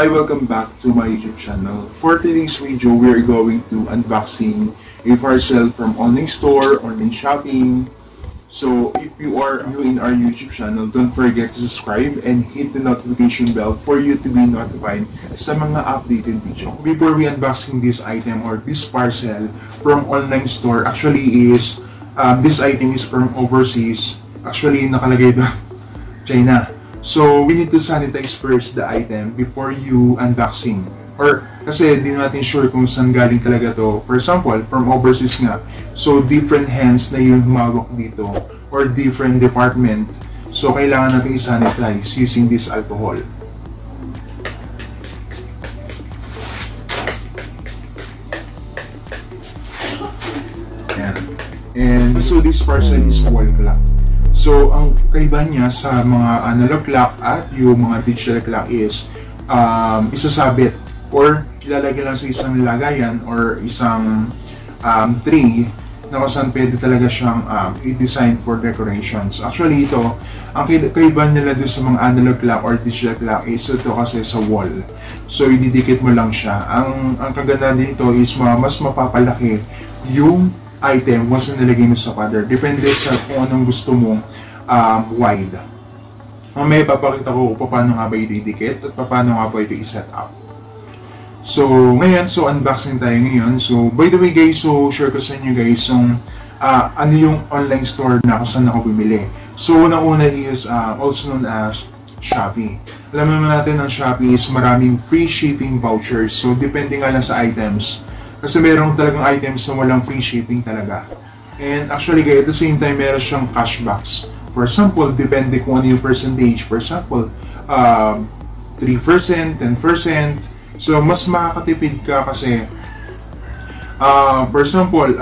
Hi, welcome back to my YouTube channel. For today's video, we are going to unboxing a parcel from online store, online shopping. So if you are new in our YouTube channel, don't forget to subscribe and hit the notification bell for you to be notified sa mga updated video. Before we unboxing this item or this parcel from online store, actually is this item is from overseas. Actually, nakalagay doon China. So, we need to sanitize first the item before you unboxing. Or, kasi di natin sure kung saan galing talaga to. For example, from overseas nga. So, different hands na yung humawak dito. Or different department. So, kailangan natin i-sanitize using this alcohol. Yan. And so, this parcel is wall clock. So, ang kaiba niya sa mga analog clock at yung mga digital clock is isasabit or ilalagay lang sa isang lagayan or isang tray na kung saan pwede talaga siyang i-design for decorations. Actually, ito, ang kaiba nila doon sa mga analog clock or digital clock is ito kasi sa wall. So, ididikit mo lang siya. Ang kaganda dito is mas mapapalaki yung item once na nilagay mo sa pader. Depende sa kung anong gusto mong wide. May papakita ko kung paano nga ba i-didikit at paano nga ba ito i-set up. So, ngayon, unboxing tayo ngayon. So, by the way guys, share ko sa inyo guys ano yung online store na kung saan ako bumili. So, una-una is also known as Shopee. Alam naman natin ang Shopee is maraming free shipping vouchers. So, depende nga lang sa items. Kasi merong talagang items na walang free shipping talaga. And actually guys, at the same time, meron siyang cashbacks. For example, depende kung ano yung percentage. For example, 3%, 10%. So, mas makakatipid ka kasi, for example,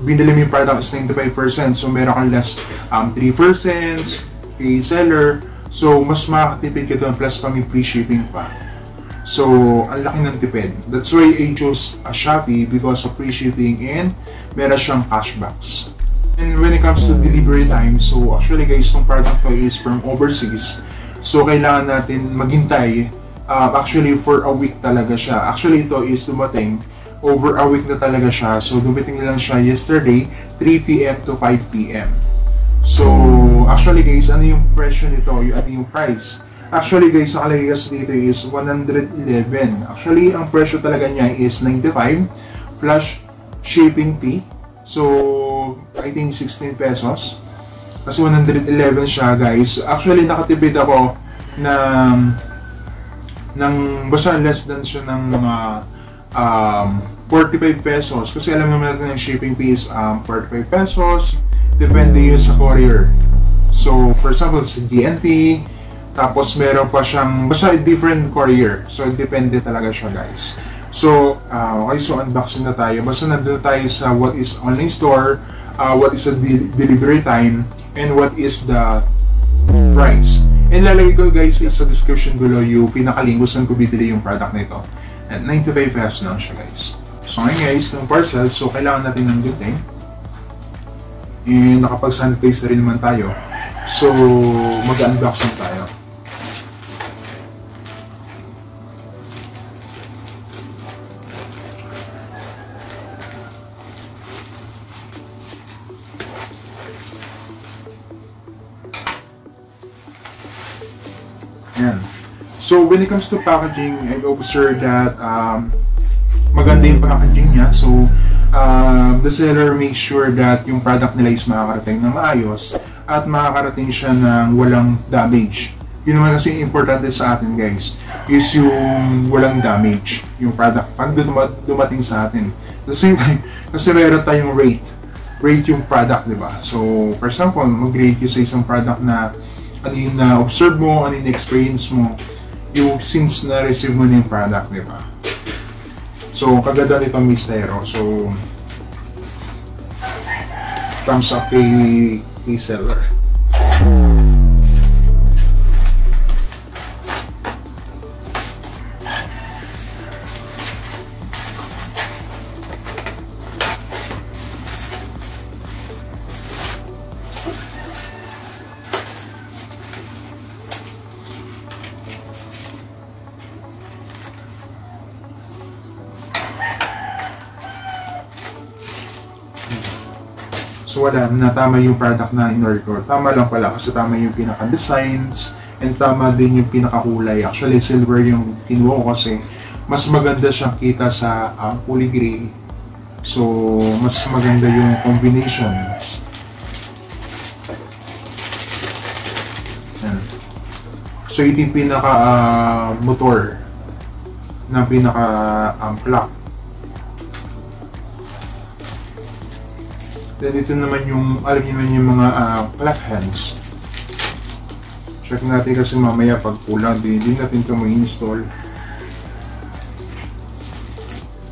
binili mo yung product is 95%. So, meron kang less 3% kay seller. So, mas makakatipid ka doon plus pa may free shipping pa. So, ang laki ng tipid. That's why I chose a Shopee because of free shipping and meron siyang cashbacks. And when it comes to delivery time, so actually guys, itong product ko is from overseas. So, kailangan natin maghintay actually for a week talaga siya. Actually, ito is dumating over a week na talaga siya. So, dumating lang siya yesterday, 3 p.m. to 5 p.m. So, actually guys, ano yung presyo nito? Ano yung price? Actually guys, ang nakalagay kasi dito is 111. Actually, ang presyo talaga niya is 95 plus shipping fee. So, I think 16 pesos. Kasi 111 siya guys. Actually, nakatipid ako ng basta less than siya ng mga 45 pesos. Kasi alam naman natin yung shipping fee is 45 pesos. Depende yun sa courier. So, for example, sa DNT, tapos meron pa siyang basta different courier. So depende talaga siya guys. So okay, so unboxing na tayo. Basta nandun tayo sa what is online store, what is the delivery time, and what is the price. And lalagay ko guys sa description below yung pinaka-link kung saan ko bibili yung product na ito. At 95 pesos lang siya guys. So ngayon guys, yung parcel, so kailangan natin ng duting. And nakapag-sanitize na rin naman tayo. So mag-unboxing tayo. Yan. So, when it comes to packaging, I've observed that maganda yung packaging niya. So, the seller makes sure that yung product nila is makakarating na maayos at makakarating siya ng walang damage. Yun naman kasi importante sa atin guys, is yung walang damage yung product pag dumating sa atin. At the same time, kasi meron tayong rate yung product, diba? So, for example, mag-rate you sa isang product na ano yung na-observe mo, ano yung experience mo, yung since na-receive mo na yung product, di ba? So, kaganda nitong mistero. So, thumbs up kay seller. So wala, na tama yung product na in-order ko. Tama lang pala kasi tama yung pinaka-designs and tama din yung pinaka-kulay. Actually, silver yung kinuha ko kasi mas maganda siyang kita sa kulay gray. So, mas maganda yung combinations. Yan. So, ito yung pinaka-motor na pinaka-clock. Then ito naman yung, alam niyo naman yung mga clock hands. Check natin kasi mamaya pag kulang, hindi natin ito ma-install.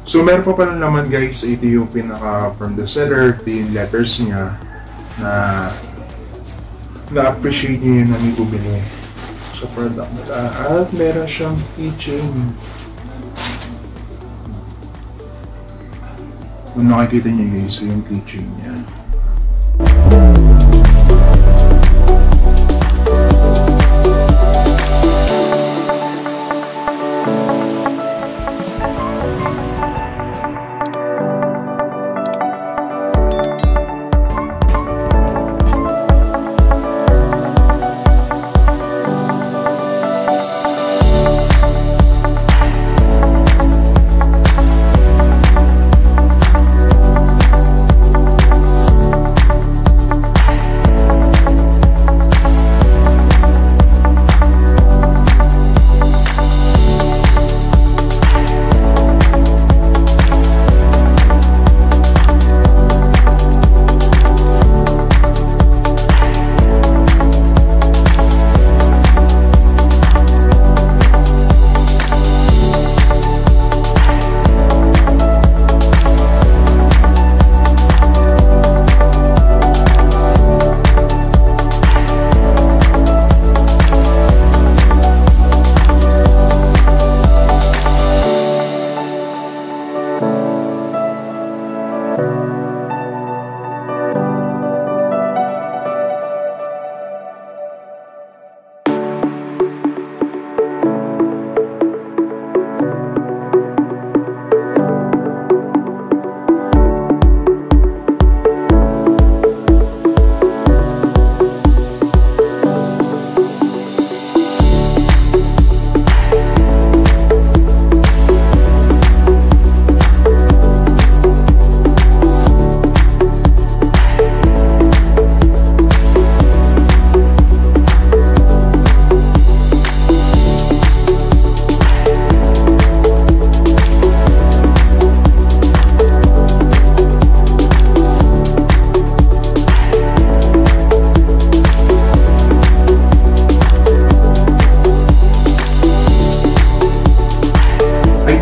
So meron pa pala naman guys, ito yung pinaka from the seller, ito yung letters niya na na-appreciate niya yun na may bumili sa product nila. At meron siyang keychain. Kung nakikita niyo guys, yung keychain niya.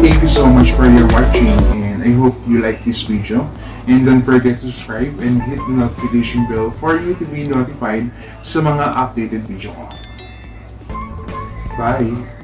Thank you so much for your watching, and I hope you like this video. And don't forget to subscribe and hit the notification bell for you to be notified sa mga updated video ko. Bye!